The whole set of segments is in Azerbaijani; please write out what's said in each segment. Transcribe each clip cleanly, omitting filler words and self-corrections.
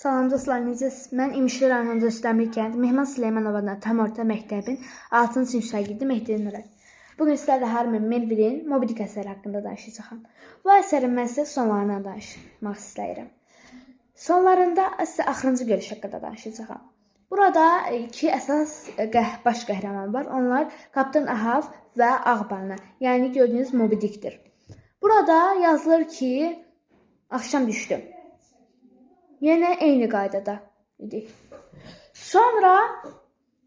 Salam dostlar, necəsiz? Mən İmişli rayonunda Özdəmir kənd Mehman Süleymanova'dan tam orta məktəbin 6-cı sinif şagirdi Mehdi Nurəy. Bugün sizlərlə Harmen Melville'in Moby Dick əsəri haqqında danışacağam. Bu əsərin mən sizə sonlarından danışmaq istəyirəm. Sonlarında sizə axırıncı görüş haqqında danışacağam. Burada iki əsas baş qəhrəman var. Onlar Kaptan Ahav və Ağbalina. Yəni gördüyünüz Moby Dick'dir. Burada yazılır ki, axşam düşdü. Yenə eyni qaydada idik. Sonra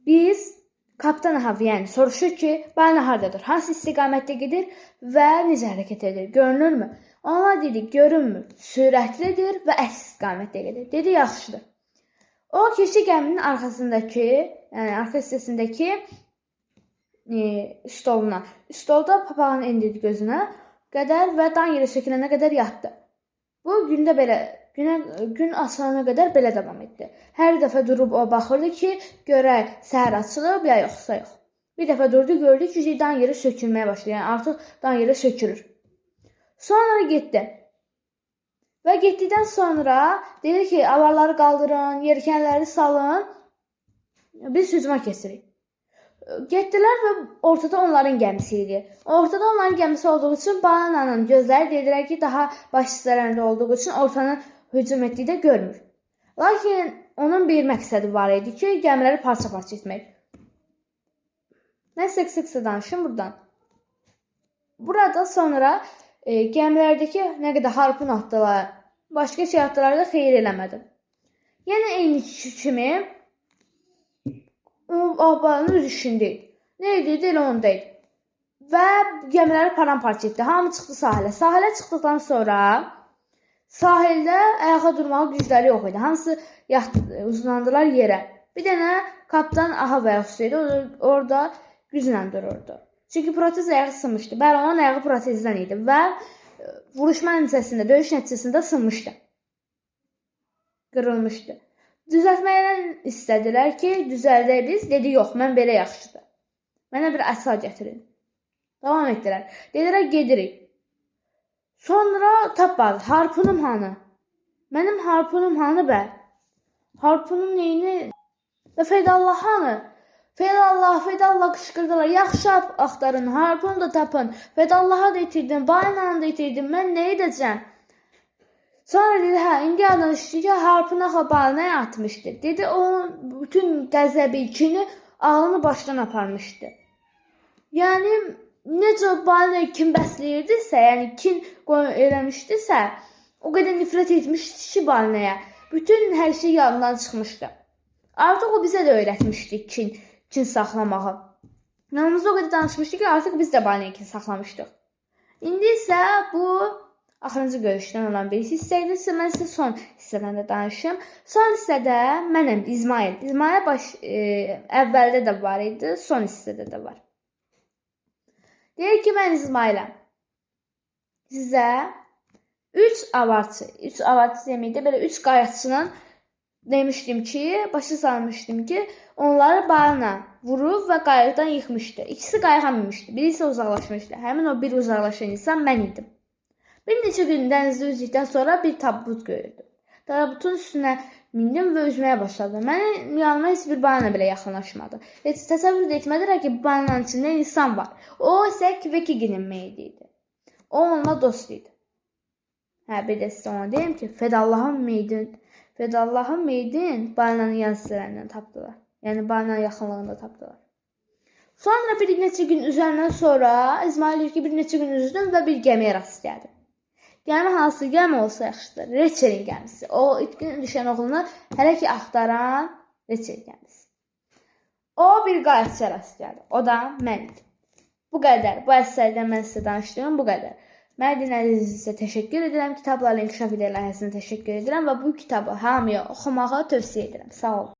biz Kaptan Ahav yəni soruşur ki, balina hardadır? Hansı istiqamətdə gedir və necə hərəkət edir? Görünürmü? Ona dedik, görünmür. Sürətlidir və əks istiqamətdə gedir. Dedi, yaxşıdır. O keçdi gəminin arxasındakı, yəni arxa hissəsindəki stoluna. Stolda papağını endirdi gözünə qədər və dan yerə sökülənə qədər yatdı. Bu gündə belə gün açılana qədər belə davam etdi. Hər dəfə durub o baxırdı ki, görək səhər açılıb ya yoxsa yox. Bir dəfə durdu, gördü ki, dan yerə sökülməyə başladı. Yəni artıq dan yerə sökülür. Sonra getdi. Və getdikdən sonra dedi ki, avarları qaldırın, yelkənləri salın. Biz hücuma keçirik. Getdilər və ortada onların gəmisi idi. Ortada onların gəmisi olduğu üçün balinanın gözləri dedilər ki, daha baş hissələrində olduğu üçün ortanı hücum etdiyi də görmür. Lakin onun bir məqsədi var idi ki, gəmiləri parça-parça etmək. Nəsə qısa danışım buradan. Burada sonra gəmilərdəki nə qədər harpun atdılar, başqa şey atdılar da xeyir eləmədi. Yəni eyni kimi Ağbalının öz işindəydi. Nə edirdi, elə ondaydı. Və gəmiləri paramparça etdi. Hamı çıxdı sahilə. Sahilə çıxdıqdan sonra sahildə ayağa durmağa gücləri yox idi. Hamısı uzandılar yerə. Bir dənə Kaptan Ahav ayaqüstü orada güclə dururdu. Çünki protez ayağı sınmışdı. Bəli, onun ayağı protezdən idi və vuruşma nəticəsində, döyüş nəticəsində sınmışdı. Qırılmışdı. Düzəltməkdən istədilər ki, düzəldək biz. Dedi, yox, mən belə yaxşıdır. Mənə bir əsa gətirin. Davam etdilər. Dedilər, gedirik. Sonra tapmadı. Harpunum hanı? Mənim harpunum hanı bə? Harpunum neyini? Və Fedallah hanı? Fedallah qışqırdılar. Yaxşı axtarın, harpunu da tapın. Fedallaha da itirdim, balinanı da itirdim. Mən nə edəcəm? Sonra dedi, indi yadına düşdü ki, harpunu balinaya atmışdı. Dedi, o bütün qəzəbi, kini ağlını başdan aparmışdı. Yəni, necə balinaya kim bəsləyirdisə, yəni kin eləmişdisə, o qədər nifrət etmişdi ki balinaya. Bütün hər şey yadından çıxmışdı. Artıq o bizə də öyrətmişdi kin saxlamağı. Yanımızda o qədər danışmışdı ki, artıq biz də balinaya kin saxlamışdıq. İndi isə bu axırıncı görüşdən olan bir hissə idi. Mən sizə son hissədən də danışım. Son hissədə mənəm İsmail. İsmail əvvəldə də var idi, son hissədə də var. Deyir ki, mən İsmailəm. Sizə 3 avarçı deməkdə belə 3 qayıqçının demişdim ki, başa salmışdım ki, onları balina vurub və qayıqdan yıxmışdı. İkisi qayığa minmişdi, biri isə uzaqlaşmışdı. Həmin o bir uzaqlaşan insan mən idim. Bir neçə gün dənizdə üzdükdən sonra bir tabut gördüm. Tabutun üstünə mindim və üzməyə başladım. Mənim yanıma heç bir balina belə yaxınlaşmadı. Heç təsəvvür də etmədilər ki, balinanın içində insan var. O isə Kvekiginin meyidi idi. O onunla dost idi. Bir də sizə ona deyim ki, Fedallahın meydin balinanın yan hissələrindən tapdılar. Yəni balinanın yaxınlığında tapdılar. Sonra bir neçə gün üzəndən sonra İsmail deyir ki, bir neçə gün üzdüm və bir gəmiyə rast gəldim. Gəmi hansı gəmi olsa yaxşıdır? Reçelin gəmisi. O itkin düşən oğlunu hələ ki axtaran Reçel gəmisi. O bir qayıqçıya rast gəldi. O da mən idim. Bu qədər. Bu əsərdən mən sizə danışdığım bu qədər. Mən dinlədiyiniz üçün sizə təşəkkür edirəm. Kitablarla inkişaf edən layihəsinə təşəkkür edirəm və bu kitabı hamıya oxumağı tövsiyə edirəm. Sağ olun.